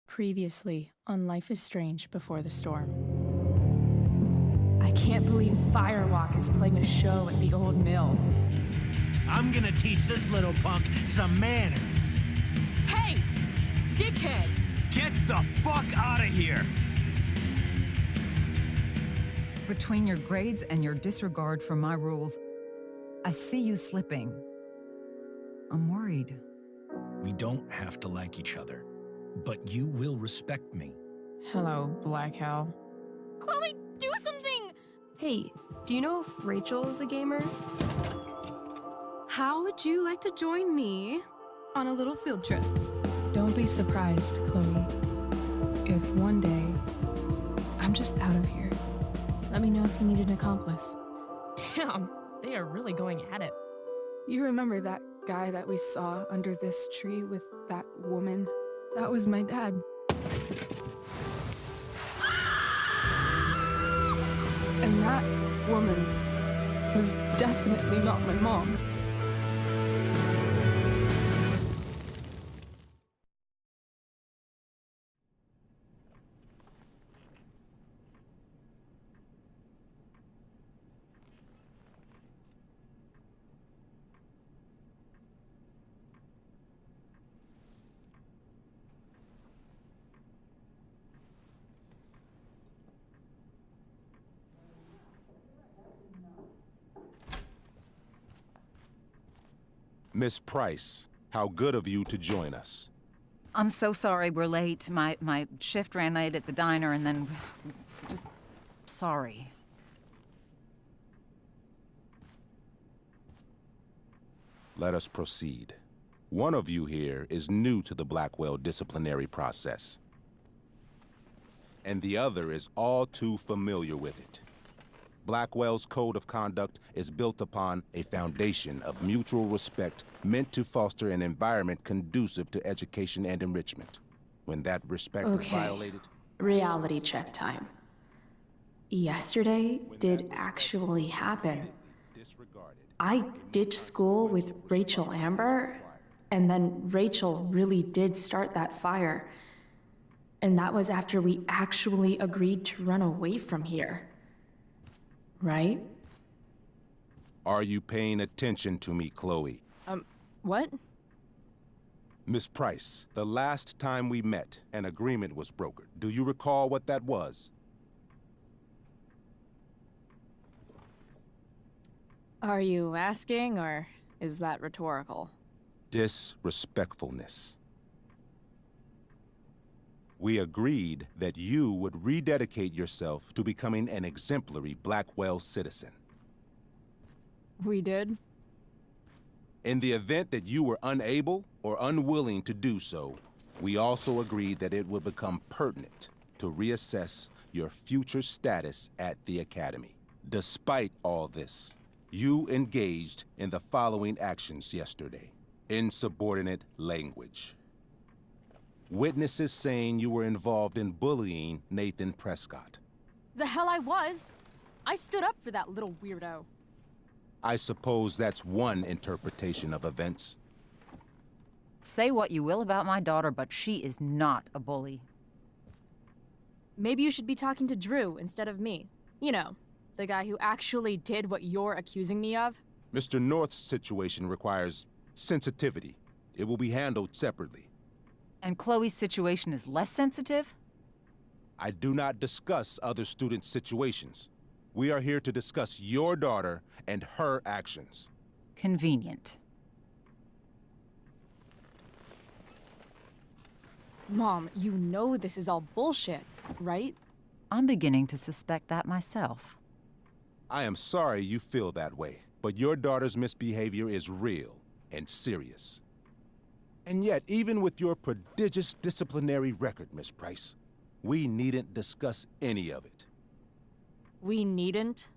Previously on Life is Strange Before the Storm. I can't believe Firewalk is playing a show at the old mill. I'm gonna teach this little punk some manners. Hey! Dickhead! Get the fuck out of here! Between your grades and your disregard for my rules, I see you slipping. I'm worried. We don't have to like each other, but you will respect me. Hello, Black Hell. Chloe, do something! Hey, do you know if Rachel is a gamer? How would you like to join me on a little field trip? Don't be surprised, Chloe, if one day I'm just out of here. Let me know if you need an accomplice. Damn, they are really going at it. You remember that guy that we saw under this tree with that woman? That was my dad. And that woman was definitely not my mom. Miss Price, how good of you to join us. I'm so sorry we're late. My shift ran late at the diner and then... just... sorry. Let us proceed. One of you here is new to the Blackwell disciplinary process, and the other is all too familiar with it. Blackwell's code of conduct is built upon a foundation of mutual respect meant to foster an environment conducive to education and enrichment. When that respect is violated... Reality check time. Yesterday did actually happen. I ditched school with Rachel Amber, and then Rachel really did start that fire. And that was after we actually agreed to run away from here. Right? Are you paying attention to me, Chloe? What? Miss Price, the last time we met, an agreement was brokered. Do you recall what that was? Are you asking, or is that rhetorical? Disrespectfulness. We agreed that you would rededicate yourself to becoming an exemplary Blackwell citizen. We did? In the event that you were unable or unwilling to do so, we also agreed that it would become pertinent to reassess your future status at the Academy. Despite all this, you engaged in the following actions yesterday. Insubordinate language. Witnesses saying you were involved in bullying Nathan Prescott. The hell I was! I stood up for that little weirdo. I suppose that's one interpretation of events. Say what you will about my daughter, but she is not a bully. Maybe you should be talking to Drew instead of me. You know, the guy who actually did what you're accusing me of. Mr. North's situation requires sensitivity. It will be handled separately. And Chloe's situation is less sensitive? I do not discuss other students' situations. We are here to discuss your daughter and her actions. Convenient. Mom, you know this is all bullshit, right? I'm beginning to suspect that myself. I am sorry you feel that way, but your daughter's misbehavior is real and serious. And yet, even with your prodigious disciplinary record, Miss Price, we needn't discuss any of it. We needn't?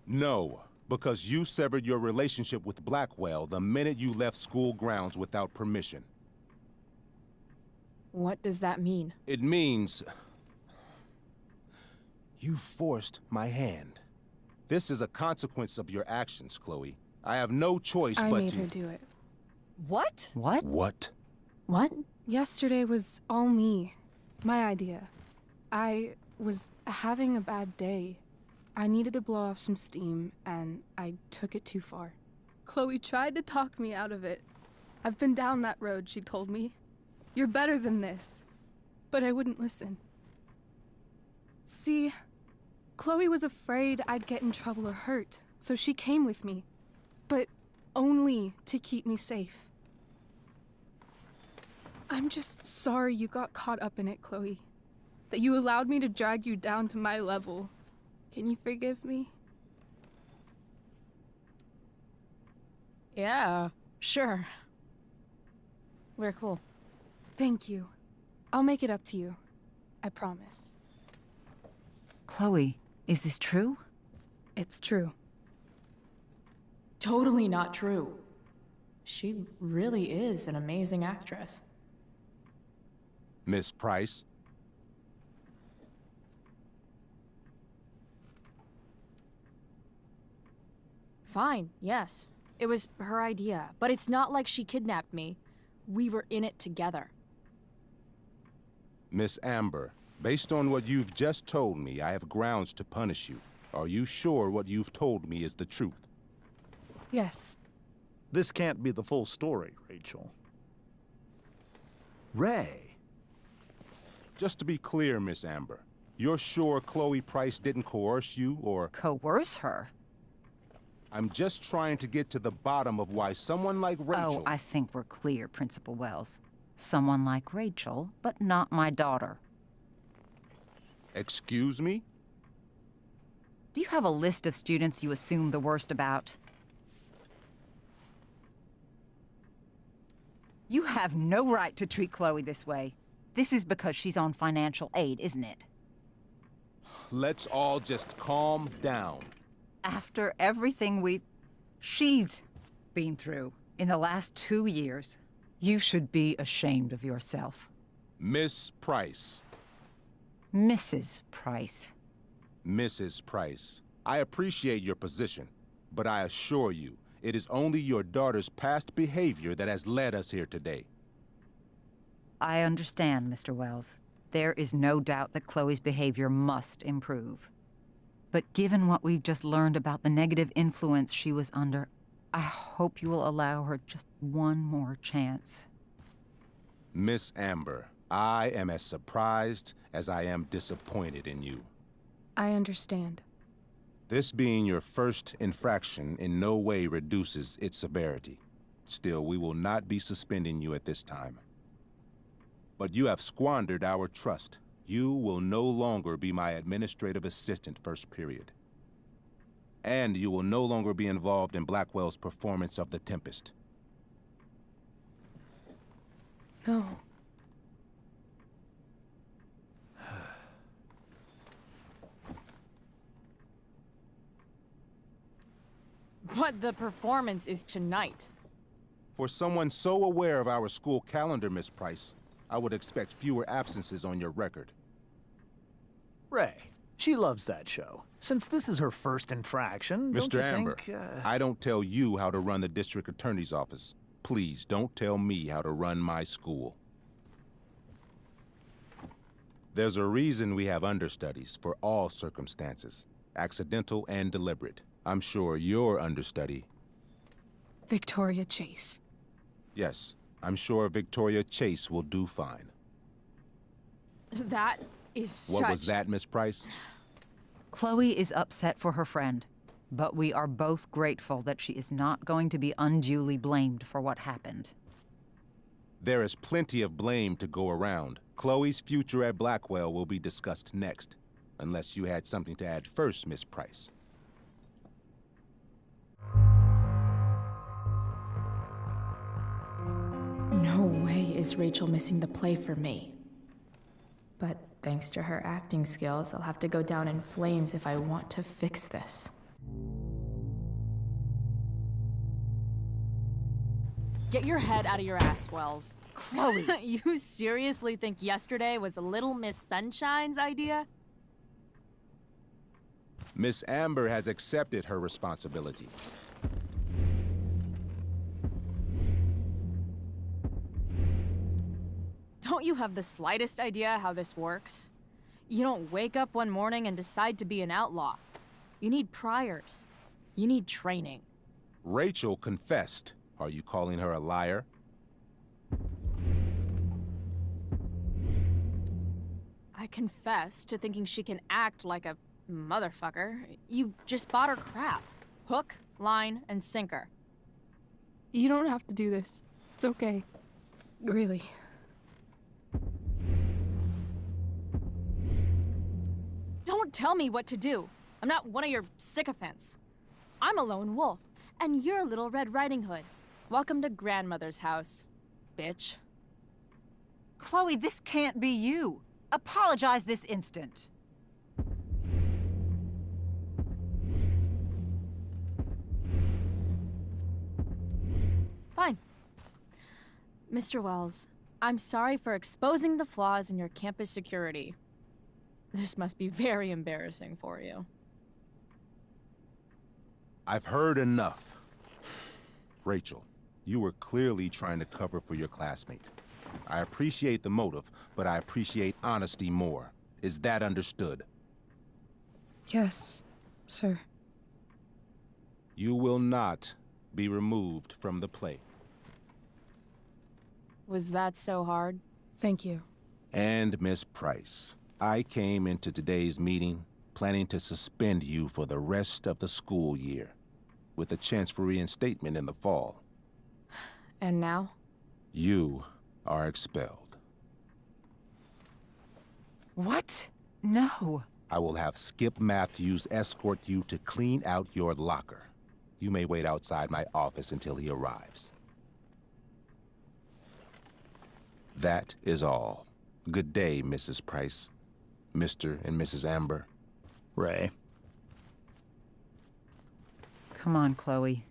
No, because you severed your relationship with Blackwell the minute you left school grounds without permission. What does that mean? It means... you forced my hand. This is a consequence of your actions, Chloe. I have no choice I but made to... her do it. What? What? What? What? Yesterday was all me. My idea. I was having a bad day. I needed to blow off some steam, and I took it too far. Chloe tried to talk me out of it. I've been down that road, she told me. You're better than this. But I wouldn't listen. See, Chloe was afraid I'd get in trouble or hurt, so she came with me. But only to keep me safe. I'm just sorry you got caught up in it, Chloe. That you allowed me to drag you down to my level. Can you forgive me? Yeah, sure. We're cool. Thank you. I'll make it up to you. I promise. Chloe, is this true? It's true. Totally not true. She really is an amazing actress. Miss Price? Fine, yes. It was her idea, but it's not like she kidnapped me. We were in it together. Miss Amber, based on what you've just told me, I have grounds to punish you. Are you sure what you've told me is the truth? Yes. This can't be the full story, Rachel. Ray. Just to be clear, Miss Amber, you're sure Chloe Price didn't coerce you, or... Coerce her? I'm just trying to get to the bottom of why someone like Rachel... Oh, I think we're clear, Principal Wells. Someone like Rachel, but not my daughter. Excuse me? Do you have a list of students you assume the worst about? You have no right to treat Chloe this way. This is because she's on financial aid, isn't it? Let's all just calm down. After everything she's been through in the last 2 years, you should be ashamed of yourself. Miss Price. Mrs. Price. Mrs. Price, I appreciate your position, but I assure you, it is only your daughter's past behavior that has led us here today. I understand, Mr. Wells. There is no doubt that Chloe's behavior must improve. But given what we've just learned about the negative influence she was under, I hope you will allow her just one more chance. Miss Amber, I am as surprised as I am disappointed in you. I understand. This being your first infraction in no way reduces its severity. Still, we will not be suspending you at this time. But you have squandered our trust. You will no longer be my administrative assistant first period. And you will no longer be involved in Blackwell's performance of The Tempest. No. But the performance is tonight. For someone so aware of our school calendar, Miss Price, I would expect fewer absences on your record. Ray. She loves that show. Since this is her first infraction, don't Mr. you Amber, think, I don't tell you how to run the district attorney's office. Please don't tell me how to run my school. There's a reason we have understudies for all circumstances, accidental and deliberate. I'm sure your understudy... Victoria Chase. Yes, I'm sure Victoria Chase will do fine. That is such... What was that, Miss Price? Chloe is upset for her friend, but we are both grateful that she is not going to be unduly blamed for what happened. There is plenty of blame to go around. Chloe's future at Blackwell will be discussed next. Unless you had something to add first, Miss Price. No way is Rachel missing the play for me. But thanks to her acting skills, I'll have to go down in flames if I want to fix this. Get your head out of your ass, Wells. Chloe! You seriously think yesterday was Little Miss Sunshine's idea? Miss Amber has accepted her responsibility. Don't you have the slightest idea how this works? You don't wake up one morning and decide to be an outlaw. You need priors. You need training. Rachel confessed. Are you calling her a liar? I confess to thinking she can act like a motherfucker. You just bought her crap. Hook, line, and sinker. You don't have to do this. It's okay. Really. Don't tell me what to do. I'm not one of your sycophants. I'm a lone wolf, and you're Little Red Riding Hood. Welcome to grandmother's house, bitch. Chloe, this can't be you. Apologize this instant. Fine. Mr. Wells, I'm sorry for exposing the flaws in your campus security. This must be very embarrassing for you. I've heard enough. Rachel, you were clearly trying to cover for your classmate. I appreciate the motive, but I appreciate honesty more. Is that understood? Yes, sir. You will not be removed from the play. Was that so hard? Thank you. And Miss Price, I came into today's meeting planning to suspend you for the rest of the school year, with a chance for reinstatement in the fall. And now? You are expelled. What? No. I will have Skip Matthews escort you to clean out your locker. You may wait outside my office until he arrives. That is all. Good day, Mrs. Price. Mr. and Mrs. Amber. Ray. Come on, Chloe.